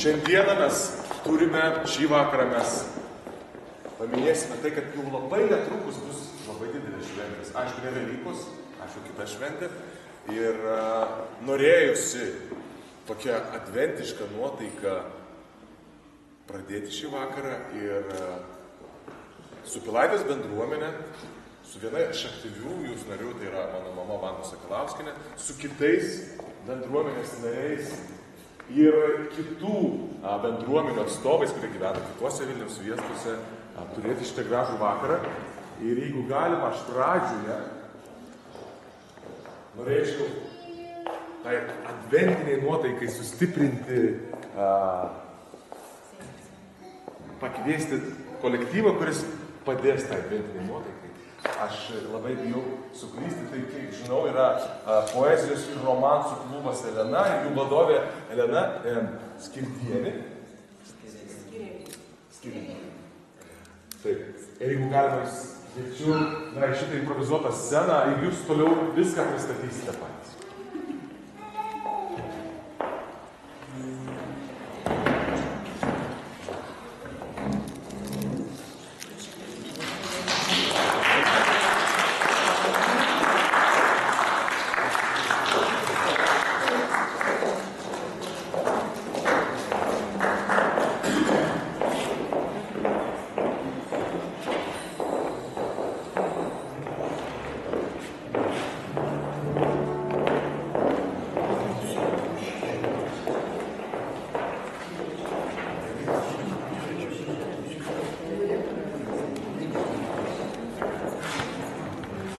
Šiandieną mes turime, šį vakarą mes paminėsime tai, kad jau labai netrukus bus labai didelis šventės. Aišku, ne Velykos, aišku, kita šventė. Ir norėjusi tokia adventiška nuotaika pradėti šį vakarą ir su Pilaitės bendruomenė, su viena iš aktyvių jūsų narių, tai yra mano mama Vanda Sakalauskienė, su kitais bendruomenės nariais ir kitų bendruomenių atstovais, kurie gyvena kituose Vilniaus miestuose, turėti šitą gražų vakarą. Ir jeigu galima, aš pradžioje norėčiau tai adventiniai nuotaikai sustiprinti, pakviesti kolektyvą, kuris padės tai adventiniai nuotaikai. Aš labai bijau suklysti, tai kiek žinau, yra poezijos ir romansų klubas Elena ir jų vadovė Elena Skirdienė. Skirdienė. Taip. Ir jeigu galima, jūs kviečiu šitą improvizuotą sceną ir jūs toliau viską pristatysite patys.